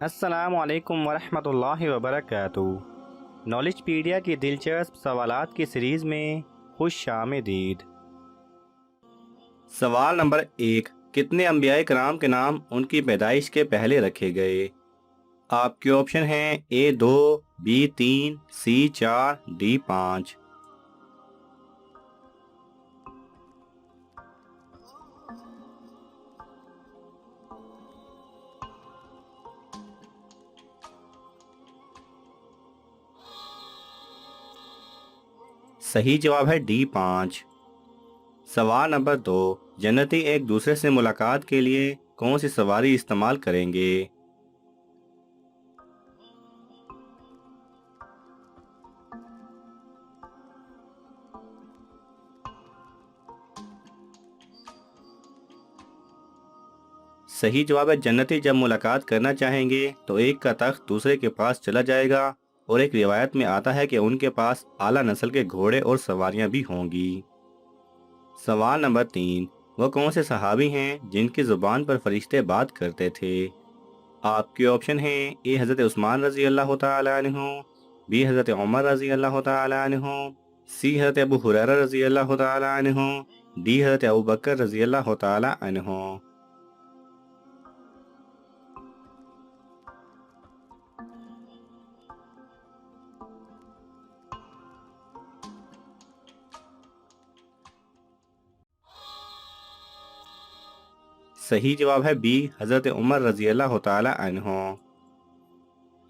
السلام علیکم ورحمۃ اللہ وبرکاتہ۔ نالج پیڈیا کی دلچسپ سوالات کی سیریز میں خوش آمدید۔ سوال نمبر 1، کتنے انبیاء کرام کے نام ان کی پیدائش کے پہلے رکھے گئے؟ آپ کے آپشن ہیں A 2، B 3، C 4، D 5۔ صحیح جواب ہے D 5۔ سوال نمبر 2، جنتی ایک دوسرے سے ملاقات کے لیے کون سی سواری استعمال کریں گے؟ صحیح جواب ہے جنتی جب ملاقات کرنا چاہیں گے تو ایک کا تخت دوسرے کے پاس چلا جائے گا، اور ایک روایت میں آتا ہے کہ ان کے پاس اعلیٰ نسل کے گھوڑے اور سواریاں بھی ہوں گی۔ سوال نمبر 3، وہ کون سے صحابی ہیں جن کی زبان پر فرشتے بات کرتے تھے؟ آپ کے آپشن ہیں A حضرت عثمان رضی اللہ تعالی عنہ، B حضرت عمر رضی اللہ تعالی عنہ، C حضرت ابو ہریرہ رضی اللہ تعالی عنہ، D حضرت ابوبکر رضی اللہ تعالی عنہ۔ صحیح جواب ہے B حضرت عمر رضی اللہ تعالی عنہ۔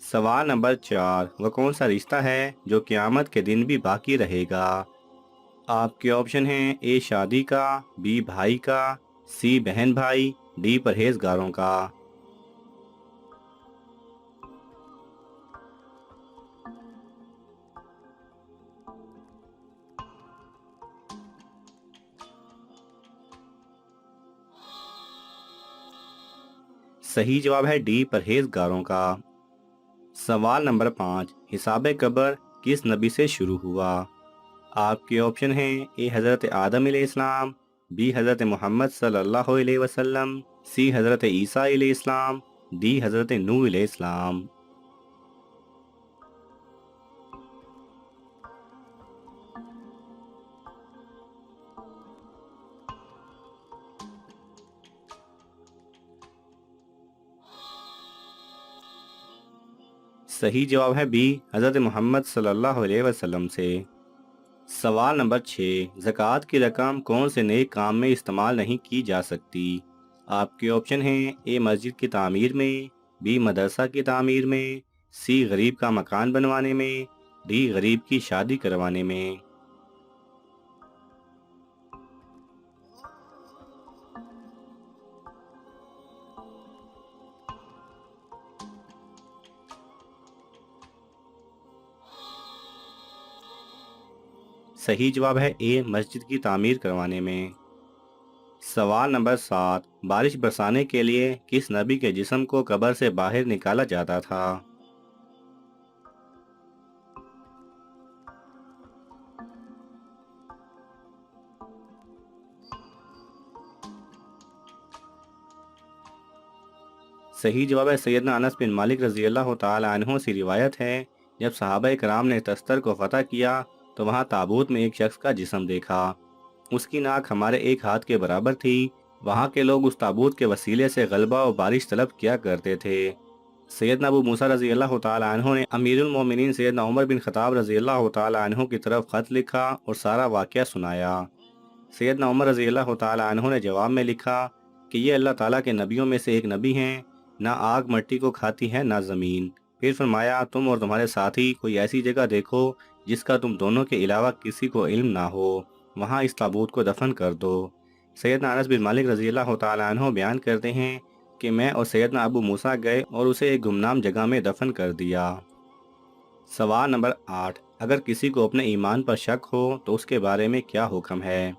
سوال نمبر 4، وہ کون سا رشتہ ہے جو قیامت کے دن بھی باقی رہے گا؟ آپ کے آپشن ہیں A شادی کا، B بھائی کا، C بہن بھائی، D پرہیزگاروں کا۔ صحیح جواب ہے D پرہیزگاروں کا۔ سوال نمبر 5، حساب قبر کس نبی سے شروع ہوا؟ آپ کے آپشن ہیں A حضرت آدم علیہ السلام، B حضرت محمد صلی اللہ علیہ وسلم، C حضرت عیسیٰ علیہ السلام، D حضرت نوح علیہ السلام۔ صحیح جواب ہے B حضرت محمد صلی اللہ علیہ وسلم سے۔ سوال نمبر 6، زکوٰۃ کی رقم کون سے نیک کام میں استعمال نہیں کی جا سکتی؟ آپ کے آپشن ہیں A مسجد کی تعمیر میں، B مدرسہ کی تعمیر میں، C غریب کا مکان بنوانے میں، D غریب کی شادی کروانے میں۔ صحیح جواب ہے A مسجد کی تعمیر کروانے میں۔ سوال نمبر 7، بارش برسانے کے لیے کس نبی کے جسم کو قبر سے باہر نکالا جاتا تھا؟ صحیح جواب ہے سیدنا انس بن مالک رضی اللہ تعالی عنہ سے روایت ہے، جب صحابہ کرام نے تستر کو فتح کیا تو وہاں تابوت میں ایک شخص کا جسم دیکھا۔ اس کی ناک ہمارے ایک ہاتھ کے برابر تھی۔ وہاں کے لوگ اس تابوت کے وسیلے سے غلبہ و بارش طلب کیا کرتے تھے۔ سیدنا ابو موسیٰ رضی اللہ تعالی عنہ نے امیر المومنین سیدنا عمر بن خطاب رضی اللہ تعالی عنہ کی طرف خط لکھا اور سارا واقعہ سنایا۔ سیدنا عمر رضی اللہ تعالی عنہ نے جواب میں لکھا کہ یہ اللہ تعالیٰ کے نبیوں میں سے ایک نبی ہیں، نہ آگ مٹی کو کھاتی ہے نہ زمین۔ پھر فرمایا تم اور تمہارے ساتھی کوئی ایسی جگہ دیکھو جس کا تم دونوں کے علاوہ کسی کو علم نہ ہو، وہاں اس تابوت کو دفن کر دو۔ سیدنا انس بن مالک رضی اللہ تعالی عنہ بیان کرتے ہیں کہ میں اور سیدنا ابو موسیٰ گئے اور اسے ایک گمنام جگہ میں دفن کر دیا۔ سوال نمبر 8، اگر کسی کو اپنے ایمان پر شک ہو تو اس کے بارے میں کیا حکم ہے؟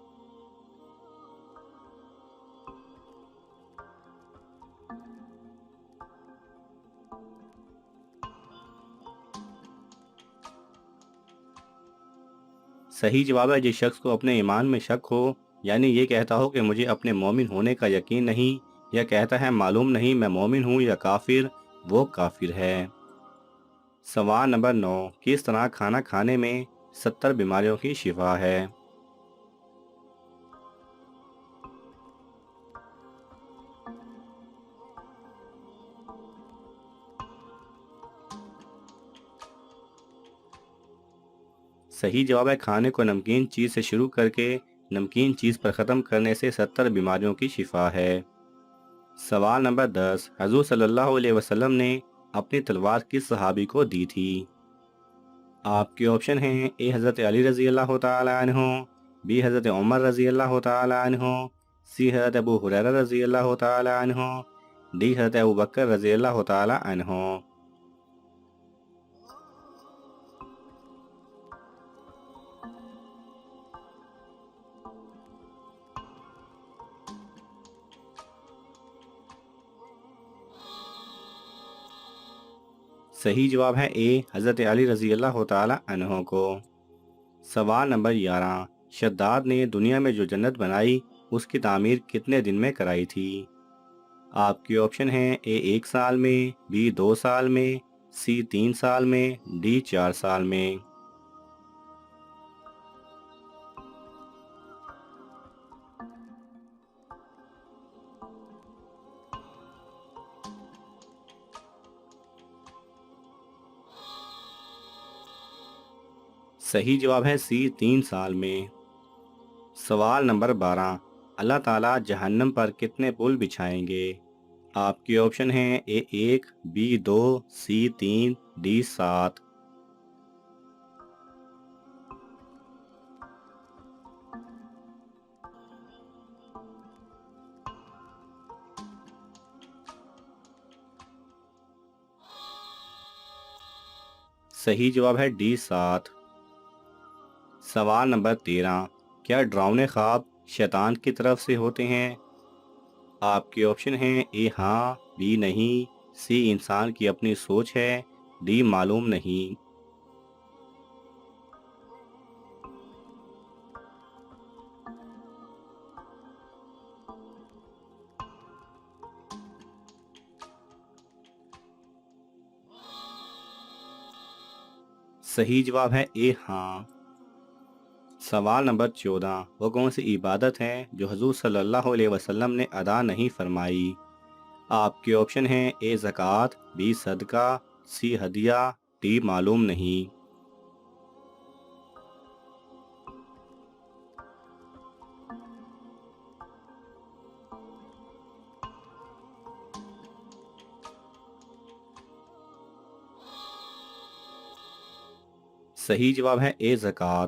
صحیح جواب ہے جس شخص کو اپنے ایمان میں شک ہو، یعنی یہ کہتا ہو کہ مجھے اپنے مومن ہونے کا یقین نہیں، یا کہتا ہے معلوم نہیں میں مومن ہوں یا کافر، وہ کافر ہے۔ سوال نمبر 9، کس طرح کھانا کھانے میں 70 بیماریوں کی شفا ہے؟ صحیح جواب ہے کھانے کو نمکین چیز سے شروع کر کے نمکین چیز پر ختم کرنے سے 70 بیماریوں کی شفا ہے۔ سوال نمبر 10، حضور صلی اللہ علیہ وسلم نے اپنی تلوار کس صحابی کو دی تھی؟ آپ کے آپشن ہیں: اے حضرت علی رضی اللہ تعالی عنہ، بی حضرت عمر رضی اللہ تعالی عنہ، سی حضرت ابو ہریرہ رضی اللہ تعالی عنہ، ڈی حضرت ابو بکر رضی اللہ تعالی عنہ۔ صحیح جواب ہے اے حضرت علی رضی اللہ تعالی عنہ کو۔ سوال نمبر 11، شداد نے دنیا میں جو جنت بنائی اس کی تعمیر کتنے دن میں کرائی تھی؟ آپ کے آپشن ہیں: اے 1 سال میں، بی 2 سال میں، سی 3 سال میں، ڈی 4 سال میں۔ صحیح جواب ہے سی 3 سال میں۔ سوال نمبر 12، اللہ تعالیٰ جہنم پر کتنے پل بچھائیں گے؟ آپ کے آپشن ہیں: اے 1، بی 2، سی 3، ڈی 7۔ صحیح جواب ہے ڈی 7۔ سوال نمبر 13، کیا ڈراؤنے خواب شیطان کی طرف سے ہوتے ہیں؟ آپ کے آپشن ہیں: اے ہاں، بی نہیں، سی انسان کی اپنی سوچ ہے، ڈی معلوم نہیں۔ صحیح جواب ہے اے ہاں۔ سوال نمبر 14، وہ کون سی عبادت ہے جو حضور صلی اللہ علیہ وسلم نے ادا نہیں فرمائی؟ آپ کے آپشن ہیں: اے زکوٰۃ، بی صدقہ، سی ہدیہ، ڈی معلوم نہیں۔ صحیح جواب ہے اے زکوٰۃ۔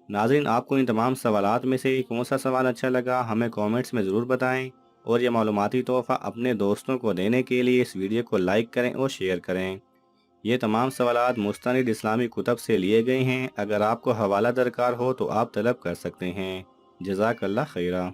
ناظرین، آپ کو ان تمام سوالات میں سے کون سا سوال اچھا لگا ہمیں کومنٹس میں ضرور بتائیں، اور یہ معلوماتی تحفہ اپنے دوستوں کو دینے کے لیے اس ویڈیو کو لائک کریں اور شیئر کریں۔ یہ تمام سوالات مستند اسلامی کتب سے لیے گئے ہیں، اگر آپ کو حوالہ درکار ہو تو آپ طلب کر سکتے ہیں۔ جزاک اللہ خیرہ۔